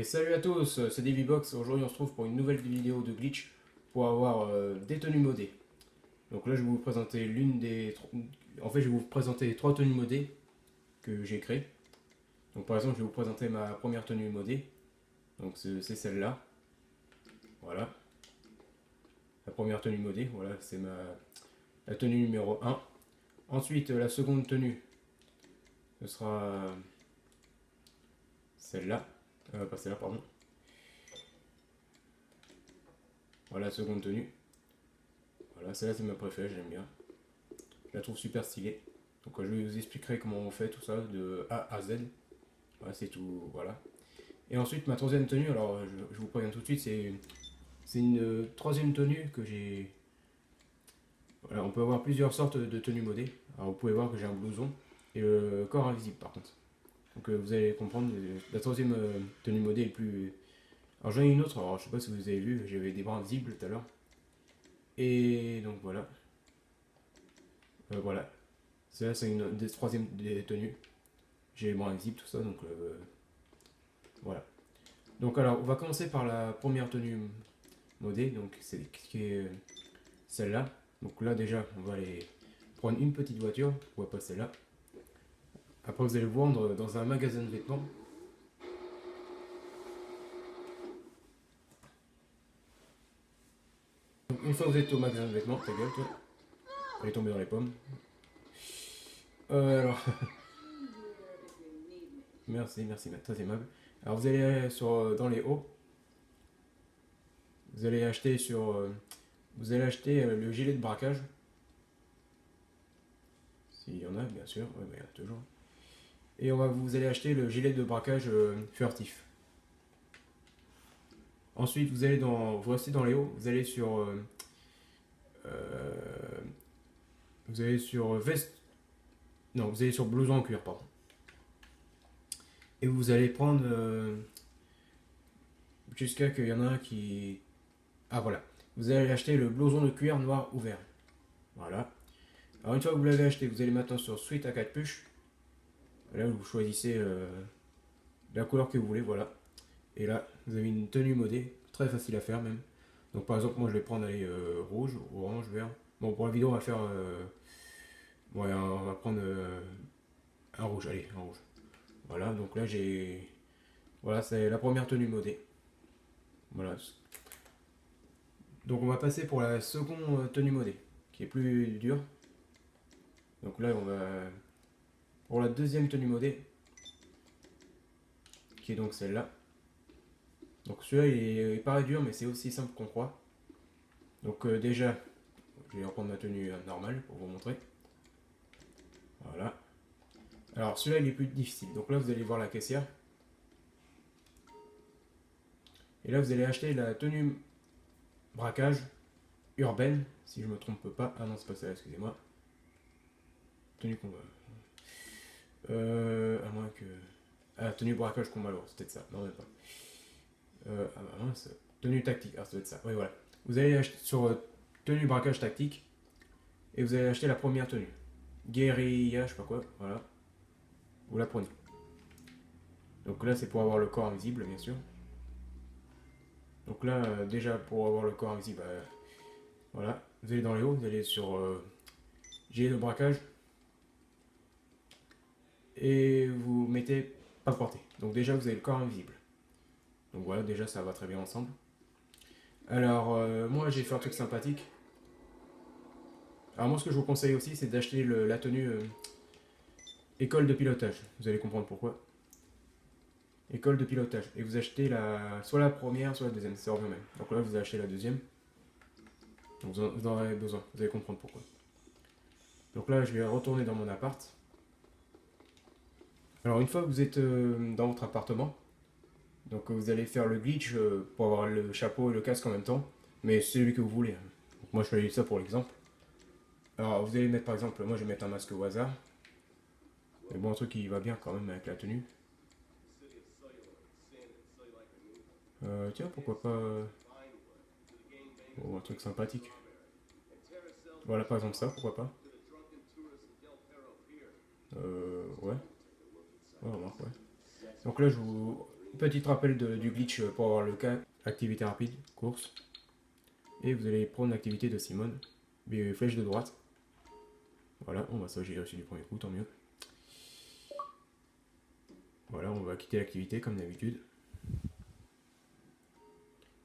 salut à tous, c'est Davybox. Aujourd'hui on se trouve pour une nouvelle vidéo de glitch pour avoir des tenues modées. Donc là je vais vous présenter En fait je vais vous présenter trois tenues modées que j'ai créées. Donc par exemple je vais vous présenter ma première tenue modée. Donc c'est celle-là. Voilà. La première tenue modée, voilà, c'est la tenue numéro un. Ensuite la seconde tenue, ce sera celle-là. Pas celle-là, pardon. Voilà la seconde tenue. Voilà, celle-là c'est ma préférée, j'aime bien. Je la trouve super stylée. Donc je vous expliquerai comment on fait tout ça de A à Z. Voilà, c'est tout, voilà. Et ensuite ma troisième tenue, alors je vous préviens tout de suite, c'est une troisième tenue que j'ai. Voilà, on peut avoir plusieurs sortes de tenues modées. Alors vous pouvez voir que j'ai un blouson et le corps invisible par contre. Donc vous allez comprendre, la troisième tenue modée est plus. Alors j'en ai une autre, alors je sais pas si vous avez vu, j'avais des bras invisibles tout à l'heure. Et donc voilà. Voilà. Celle-là c'est une des troisième des tenues. J'ai les bras invisibles, tout ça, donc voilà. Donc alors, on va commencer par la première tenue modée, donc c'est qui est celle-là. Donc là déjà, on va aller prendre une petite voiture, on va passer là. Après vous allez vous rendre dans un magasin de vêtements. Donc une fois que vous êtes au magasin de vêtements, ta gueule toi, elle est tombée dans les pommes. Alors, merci, très aimable. Alors vous allez dans les hauts, vous allez acheter le gilet de braquage. S'il y en a, bien sûr, ouais, bah, il y en a toujours. Et vous allez acheter le gilet de braquage furtif. Ensuite, vous restez dans les hauts, euh, vous allez sur veste, non, vous allez sur blouson en cuir, pardon. Et vous allez prendre jusqu'à qu'il y en a un qui, ah voilà, vous allez acheter le blouson de cuir noir ouvert. Voilà. Alors une fois que vous l'avez acheté, vous allez maintenant sur Suite à 4 puces. Là, vous choisissez la couleur que vous voulez, voilà. Et là, vous avez une tenue modée, très facile à faire même. Donc par exemple, moi je vais prendre rouge, orange, vert. Bon, pour la vidéo, on va faire. Ouais, on va prendre un rouge, allez, un rouge. Voilà, donc là j'ai. Voilà, c'est la première tenue modée. Voilà. Donc on va passer pour la seconde tenue modée, qui est plus dure. Donc là, on va. Pour la deuxième tenue modée, qui est donc celle-là. Donc celui-là, il paraît dur, mais c'est aussi simple qu'on croit. Donc déjà, je vais reprendre ma tenue normale pour vous montrer. Voilà. Alors celui-là, il est plus difficile. Donc là, vous allez voir la caissière. Et là, vous allez acheter la tenue braquage urbaine, si je me trompe pas. Ah non, c'est pas ça, excusez-moi. Tenue combat. À moins que. Ah, tenue braquage combat lourd, c'est peut-être ça. Non, même pas. Ah bah mince. Tenue tactique, ah, ça doit être ça. Oui, voilà. Vous allez acheter sur tenue braquage tactique. Et vous allez acheter la première tenue. Guérilla, je sais pas quoi, voilà. Vous la prenez. Donc là, c'est pour avoir le corps invisible, bien sûr. Donc là, déjà, pour avoir le corps invisible, voilà. Vous allez dans les hauts, vous allez sur gilet de braquage. Et vous mettez pas porté. Donc déjà, vous avez le corps invisible. Donc voilà, déjà, ça va très bien ensemble. Alors, moi, j'ai fait un truc sympathique. Alors moi, ce que je vous conseille aussi, c'est d'acheter la tenue école de pilotage. Vous allez comprendre pourquoi. École de pilotage. Et vous achetez soit la première, soit la deuxième. Ça revient même. Donc là, vous achetez la deuxième. Donc vous en avez besoin. Vous allez comprendre pourquoi. Donc là, je vais retourner dans mon appart. Alors une fois que vous êtes dans votre appartement, donc vous allez faire le glitch pour avoir le chapeau et le casque en même temps. Mais c'est celui que vous voulez. Donc moi, je fais ça pour l'exemple. Alors vous allez mettre par exemple, moi je vais mettre un masque au hasard. Mais bon, un truc qui va bien quand même avec la tenue. Tiens, pourquoi pas. Un truc sympathique. Voilà, par exemple ça, pourquoi pas. Ouais. Ouais, remarque, ouais. Donc là, Petit rappel du glitch pour avoir le cas. Activité rapide, course. Et vous allez prendre l'activité de Simone. Flèche de droite. Voilà, bon bah ça j'ai réussi du premier coup, tant mieux. Voilà, on va quitter l'activité comme d'habitude.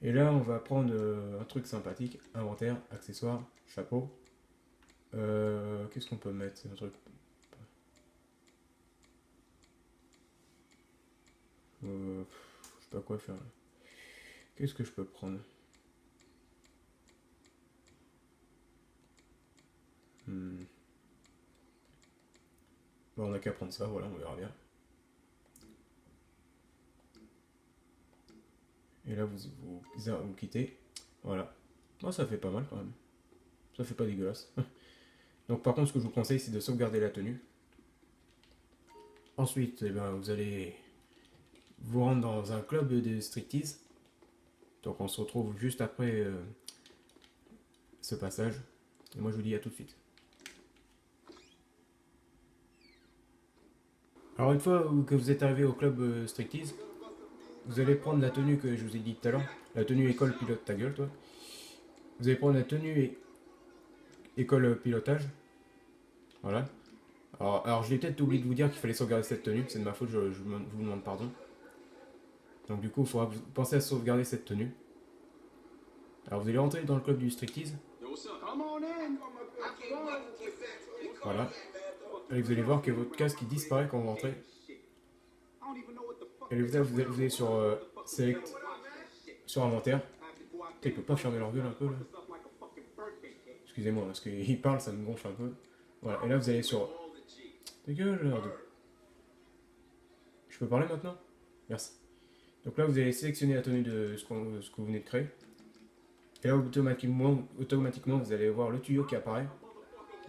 Et là, on va prendre un truc sympathique. Inventaire, accessoires, chapeau. Qu'est-ce qu'on peut mettre? C'est un truc... je sais pas quoi faire là. Qu'est-ce que je peux prendre? Bon, on n'a qu'à prendre ça, voilà, on verra bien. Et là, vous quittez. Voilà. Oh, ça fait pas mal quand même. Ça fait pas dégueulasse. Donc par contre, ce que je vous conseille, c'est de sauvegarder la tenue. Ensuite, eh ben, vous allez vous rendre dans un club de striptease. Donc on se retrouve juste après ce passage. Et moi je vous dis à tout de suite. Alors une fois que vous êtes arrivé au club striptease, vous allez prendre la tenue que je vous ai dit tout à l'heure. La tenue école pilote ta gueule toi. Vous allez prendre la tenue école pilotage. Voilà. Alors je l'ai peut-être oublié de vous dire qu'il fallait sauvegarder cette tenue. C'est de ma faute, je vous demande pardon. Donc du coup, il faudra penser à sauvegarder cette tenue. Alors vous allez rentrer dans le club du striptease. Voilà. Et vous allez voir que votre casque il disparaît quand vous rentrez. Et vous allez sur Select, sur Inventaire. Putain, il peut pas fermer leur gueule un peu là. Excusez-moi, parce qu'il parle, ça me gonfle un peu. Voilà, et là vous allez sur... Ta gueule, là. Je peux parler maintenant? Merci. Donc là vous allez sélectionner la tenue de ce que vous venez de créer. Et là automatiquement vous allez voir le tuyau qui apparaît.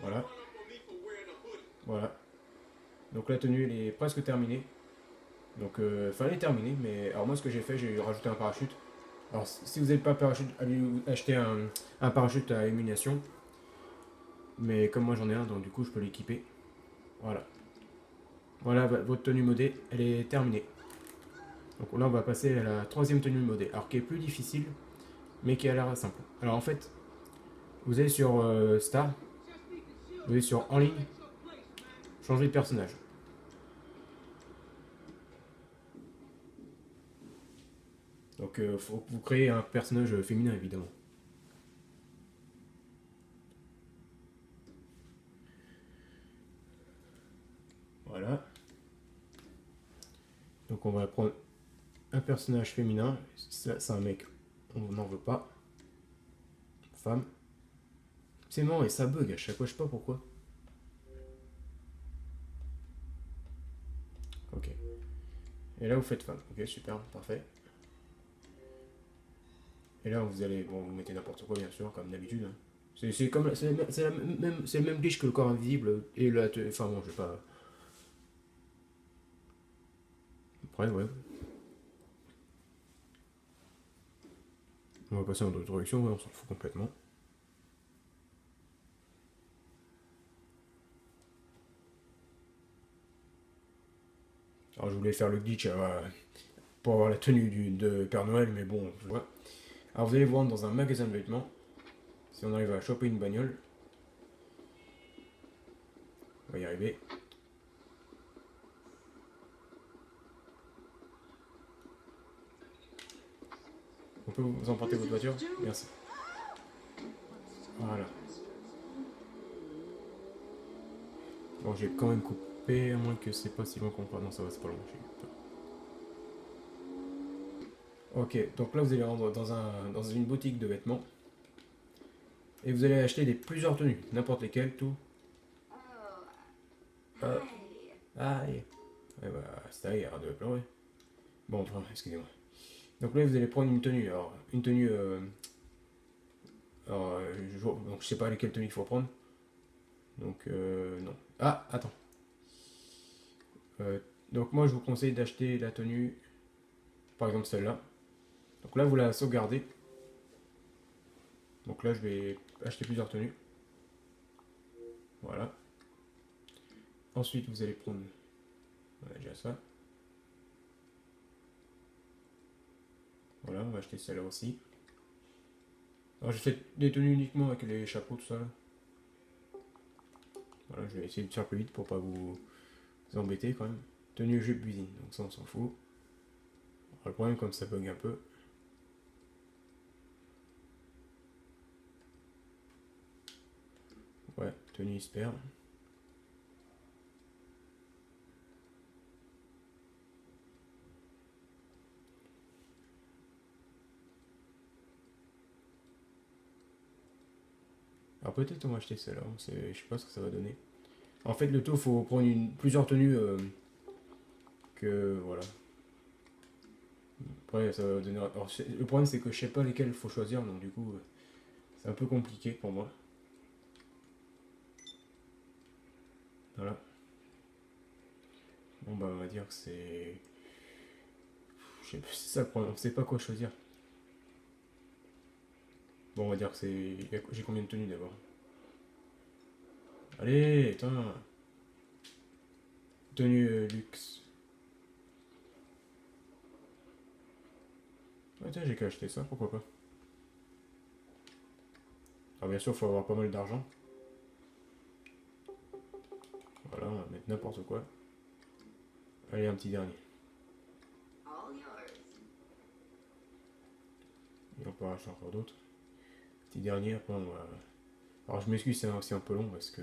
Voilà. Voilà. Donc la tenue elle est presque terminée. Donc enfin elle est terminée, mais alors moi ce que j'ai fait, j'ai rajouté un parachute. Alors si vous n'avez pas de parachute, allez acheter un parachute à illumination. Mais comme moi j'en ai un, donc du coup je peux l'équiper. Voilà. Voilà, votre tenue modée, elle est terminée. Donc là on va passer à la troisième tenue modée. Alors qui est plus difficile, mais qui a l'air simple. Alors en fait, vous allez sur Star, vous allez sur En ligne, changer de personnage. Donc faut que vous créez un personnage féminin évidemment. Voilà. Donc on va prendre un personnage féminin. C'est un mec, on n'en veut pas. Femme. C'est marrant et ça bug à chaque fois, je sais pas pourquoi. Ok. Et là vous faites femme. Ok, super, parfait. Et là vous allez, bon, vous mettez n'importe quoi bien sûr, comme d'habitude. Hein. C'est comme, c'est le même glitch que le corps invisible et la, enfin bon, je vais pas. Après, ouais. On va passer en d'autres directions, ouais, on s'en fout complètement. Alors je voulais faire le glitch pour avoir la tenue de Père Noël, mais bon, voilà. Alors vous allez vous rendre dans un magasin de vêtements. Si on arrive à choper une bagnole, on va y arriver. On peut vous emprunter votre voiture? Merci. Voilà. Bon, j'ai quand même coupé, à moins que c'est pas si loin qu'on part. Non, ça va, c'est pas loin. Ok, donc là vous allez rentrer dans une boutique de vêtements. Et vous allez acheter plusieurs tenues, n'importe lesquelles, tout. Aïe. Eh bah, c'est à dire de pleurer. Bon, enfin, excusez-moi. Donc là, vous allez prendre une tenue. Alors, une tenue. Donc, je sais pas lesquelles tenues il faut prendre. Donc, non. Ah, attends. Donc, moi, je vous conseille d'acheter la tenue. Par exemple, celle-là. Donc là, vous la sauvegardez. Donc là, je vais acheter plusieurs tenues. Voilà. Ensuite, vous allez prendre. On a déjà ça. Voilà, on va acheter celle-là aussi. Alors j'ai fait des tenues uniquement avec les chapeaux, tout ça là. Voilà, je vais essayer de faire plus vite pour pas vous embêter quand même. Tenue jupe cuisine, donc ça on s'en fout. Alors, le problème comme ça bug un peu. Ouais, tenue Isper. Alors peut-être on va acheter celle-là, je sais pas ce que ça va donner. En fait le tout faut prendre plusieurs tenues que voilà. Après ça va donner. Alors, le problème c'est que je sais pas lesquelles il faut choisir donc du coup c'est un peu compliqué pour moi. Voilà. Bon bah on va dire que c'est. C'est ça le problème, on sait pas quoi choisir. Bon on va dire que c'est. J'ai combien de tenues d'abord? Allez, attends. Tenue luxe. Ah, tiens, j'ai qu'à acheter ça, pourquoi pas. Alors bien sûr, il faut avoir pas mal d'argent. Voilà, on va mettre n'importe quoi. Allez, un petit dernier. Et on peut en acheter encore d'autres. Petit dernier, après on va. Alors je m'excuse, c'est un peu long parce que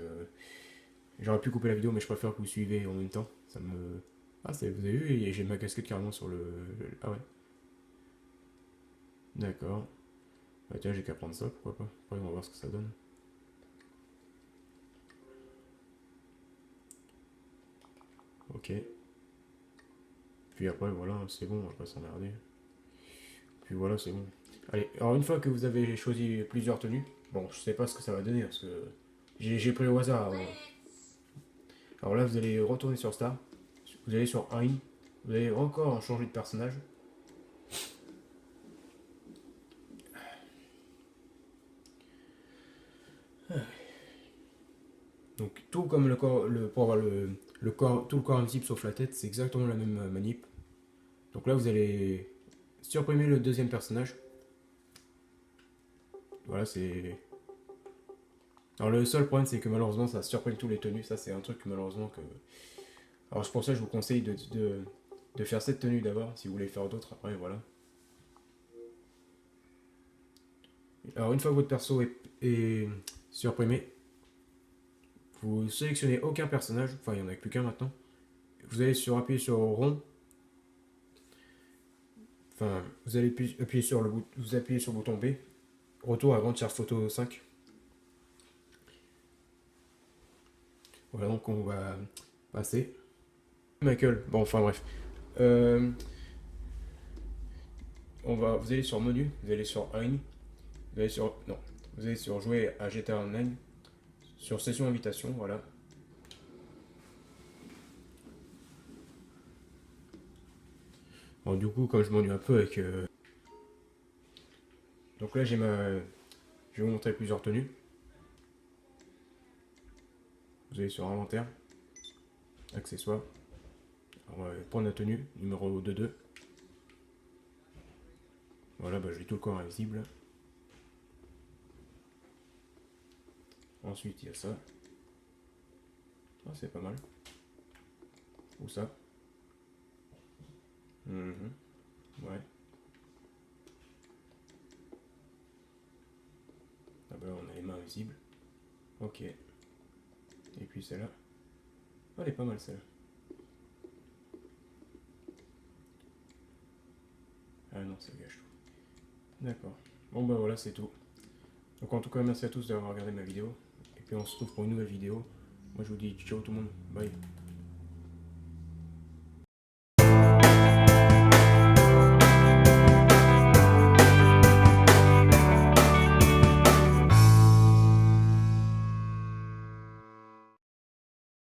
j'aurais pu couper la vidéo, mais je préfère que vous suivez en même temps. Ça me. Ah, vous avez vu, j'ai ma casquette carrément sur Ah ouais. D'accord. Bah tiens, j'ai qu'à prendre ça, pourquoi pas. Après, on va voir ce que ça donne. Ok. Puis après, voilà, c'est bon, on va pas s'emmerder. Puis voilà, c'est bon. Allez, alors une fois que vous avez choisi plusieurs tenues, bon, je sais pas ce que ça va donner parce que j'ai pris au hasard. Alors là, vous allez retourner sur Star, vous allez sur Hein, vous allez encore changer de personnage. Donc tout comme le corps, pour avoir le corps, tout le corps invisible sauf la tête, c'est exactement la même manip. Donc là, vous allez supprimer le deuxième personnage. Voilà, c'est. Alors le seul problème, c'est que malheureusement, ça supprime tous les tenues. Ça, c'est un truc malheureusement que. Alors c'est pour ça que je vous conseille de faire cette tenue d'abord, si vous voulez faire d'autres après, voilà. Alors une fois que votre perso est supprimé, vous sélectionnez aucun personnage, enfin il n'y en a plus qu'un maintenant. Vous allez appuyer sur rond. Enfin, vous allez appuyer sur vous appuyez sur le bouton B. Retour à grande tiers photo 5. Voilà, donc on va passer. Michael, bon enfin bref. Euh, vous allez sur menu, vous allez sur Hein, vous allez sur, non, vous allez sur jouer à GTA Online, sur session invitation, voilà. Bon, du coup, comme je m'ennuie un peu avec. Donc là, je vais vous montrer plusieurs tenues. Vous allez sur inventaire, accessoires. On va prendre la tenue, numéro 22. Voilà, bah, j'ai tout le corps invisible. Ensuite, il y a ça. Ah, c'est pas mal. Ou ça. Ouais. Ah bah, on a les mains invisibles. Ok. Et puis celle-là. Oh, elle est pas mal celle-là. Ah non, ça gâche tout. D'accord. Bon bah voilà, c'est tout. Donc en tout cas, merci à tous d'avoir regardé ma vidéo. Et puis on se retrouve pour une nouvelle vidéo. Moi je vous dis ciao tout le monde. Bye.